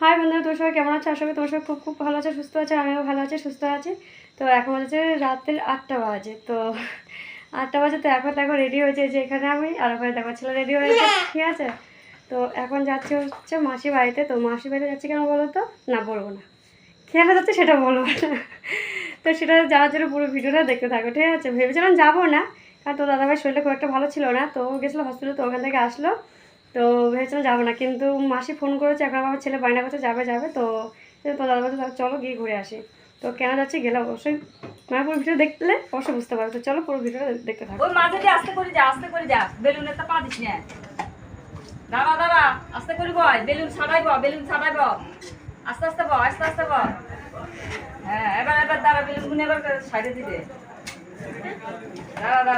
High বন্ধুরা, তোর সবাই কেমন আছে? আশা করি তোমার সবাই খুব খুব ভালো আছে, সুস্থ আছে। আমিও ভালো আছি, সুস্থ আছি। তো এখন হচ্ছে রাতের 8টা বাজে। তো 8টা বাজে, তো এখন দেখো রেডি হয়েছে যে এখানে আমি, আর ওখানে দেখো ছেলে রেডি হয়েছে, ঠিক আছে। তো এখন যাচ্ছি হচ্ছে মাসি বাড়িতে। তো মাসি বাড়িতে যাচ্ছি কেন বলো তো? না বলবো না, খেয়াল যাচ্ছে সেটা বলবো না। তো সেটা যাওয়ার জন্য পুরো ভিডিওটা দেখতে থাকো, ঠিক আছে। ভেবেছিলাম যাবো না, কারণ তো দাদাভাই শরীরটা খুব একটা ভালো ছিল না, তো গেছিলো হসপিটালে, তো ওখান থেকে আসলো। তো ভেবেছিলাম যাবো না, কিন্তু মাসি ফোন করেছে, এখন আমার ছেলে বায়না করছে যাবে যাবে। তো দাদা বলছে চলো গিয়ে ঘুরে আসি। তো কেন যাচ্ছি গেলে অবশ্যই মানে পুরো ভিডিও দেখলে অবশ্যই বুঝতে পারবে। তো চলো পুরো ভিডিওটা দেখতে থাকো। ওই মাঝে দিয়ে আস্তে করে যা বেলুনের তা পা দিস না। দাঁড়া আস্তে করে বয়, বেলুন ছাড়াইব আস্তে আস্তে ব হ্যাঁ, এবার দাঁড়া, বেলুন গুনে এবার সাইডে দিবে। দাঁড়া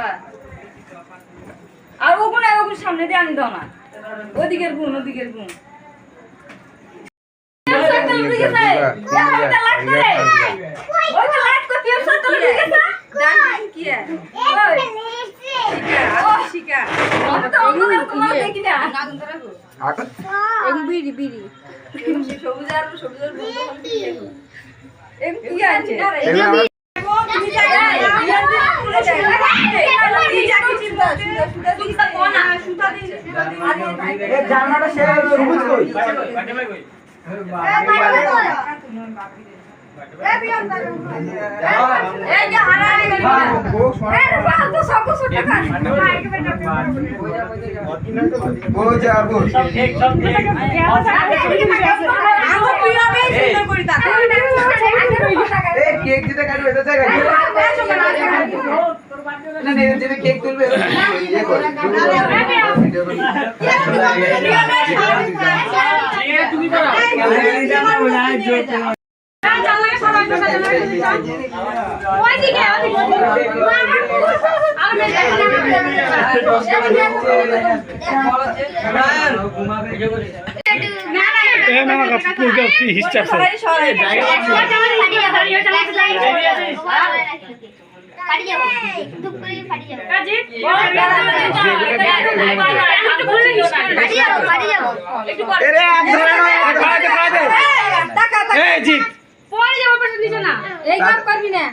আর ওগুলো সামনে দিয়ে আনি দাও না, ওদিকের গুণ কেক তুলবে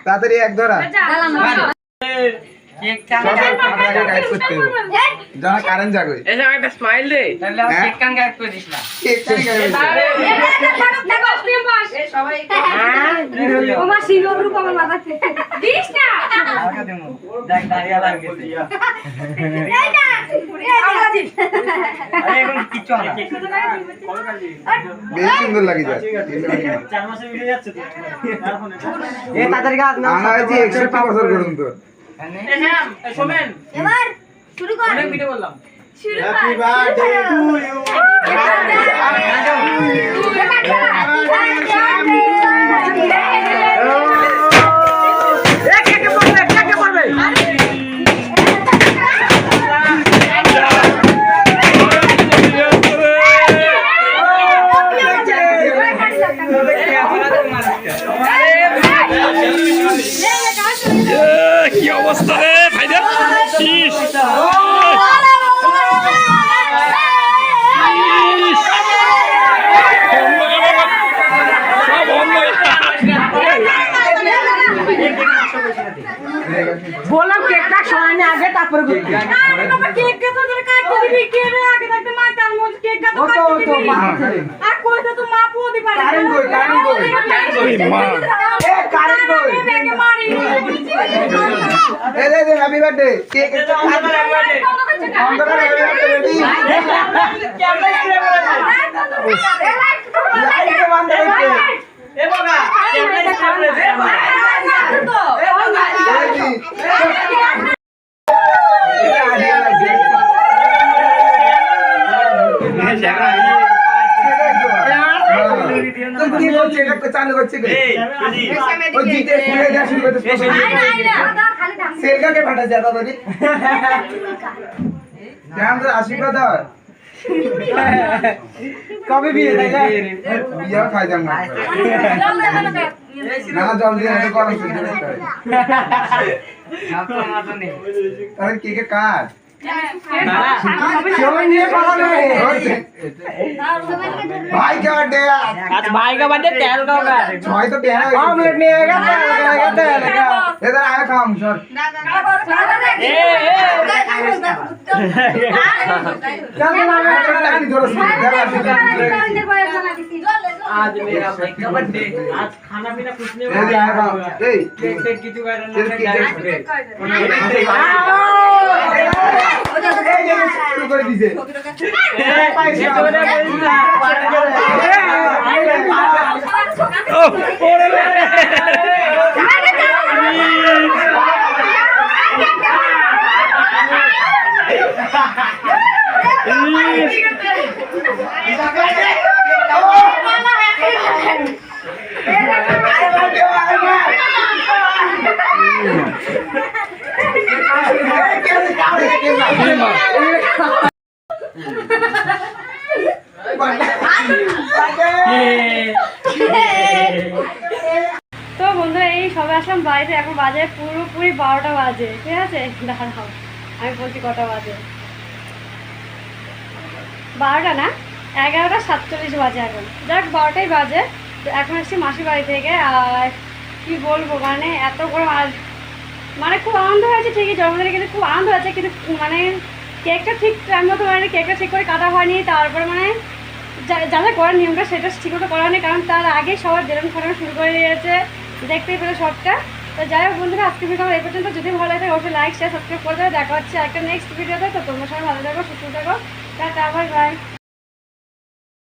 তাড়াতাড়ি এক ধরা কারেন্ট যাবে একটা স্মাইল দে, তাহলে কেক কান গায়েব করে দিস না। কেক কান গায়েব সবাই ওমা সিনোর রূপ আমার মাথাতে দিস না। দেখ দাঁড়িয়ে লাগে এই না আরে এখন কিচ্ছু না, বেশ সুন্দর লাগে যায়। 4 মাসের ভিডিও যাচ্ছে তো এ তাড়াতাড়ি গাছ না আনা যে 100 বছর করুন তো। শোনেন এবার শুরু কর, অনেক ভিডিও বললাম। হ্যাপি বার্থডে টু ইউ, কি অবস্থা রে ভাইদের বললাম কেকটা সরানি আগে তারপরে কেকটা তো কাটতে দিবি, কে রে আগে থাকতে মা তার মধ্যে কেকটা তো কাটতে দিবি। আর কইতে তো মা পুও দি পারে কারেন্ট কই মা এ কারেন্ট কই ব্যাগে মারি এ দে হ্যাপি বার্থডে কেক একটা হ্যাপি বার্থডে আমরা happy birthday ready camera spray করে লাইট বন্ধ করতে এ বাবা ক্যামেরা স্প্রে করে তো এ বাবা চালু করছে সেলকাকে ফাটা যাতা ধরি আশীর্বাদ কবে বিয়ে বিয়ে খাই যাম না জল দিয়ে গরম তাহলে কেকে কাট भाई का बर्थडे आज भाई का बर्थडे तेल का होगा भाई तो तेरा ऑमलेट नहीं आएगा तेल का इधर आया काम सर आज मेरा भाई का बर्थडे आज खाना पीना कुछ नहीं होगा केक केक की जुगाड़ शुरू कर दीजिए তো বন্ধুরা এই সবে আসলাম বাড়িতে, এখন বাজে পুরোপুরি 12টা বাজে। ঠিক আছে, দাঁড়াও আমি বলছি কটা বাজে। 12টা না, 11:47 বাজে এখন। যাক 12টাই বাজে। তো এখন আসছি মাসির বাড়ি থেকে। আর কি বলবো, মানে এত গরম। আর মানে খুব আনন্দ হয়েছে ঠিকই, জন্মদিনে কিন্তু খুব আনন্দ হয়েছে, কিন্তু মানে কেকটা ঠিক টাইম মতো মানে কেকটা ঠিক করে কাটা হয়নি। তারপরে মানে যা যা করার নিয়মটা সেটা ঠিক মতো করা হয়নি, কারণ তার আগে সবার বেলুন ফাটানো শুরু করে দিয়েছে, দেখতেই পেলে সবটা। তো যাই হোক বন্ধুরা, আজকে ভিডিও এই পর্যন্ত। যদি ভালো লাগে অবশ্যই লাইক শেয়ার সাবস্ক্রাইব করে দেবে। দেখা হচ্ছে একটা নেক্সট ভিডিওতে। তো তোমরা সবাই ভালো থাকো, সুস্থ থাকো। Tata, bye bye.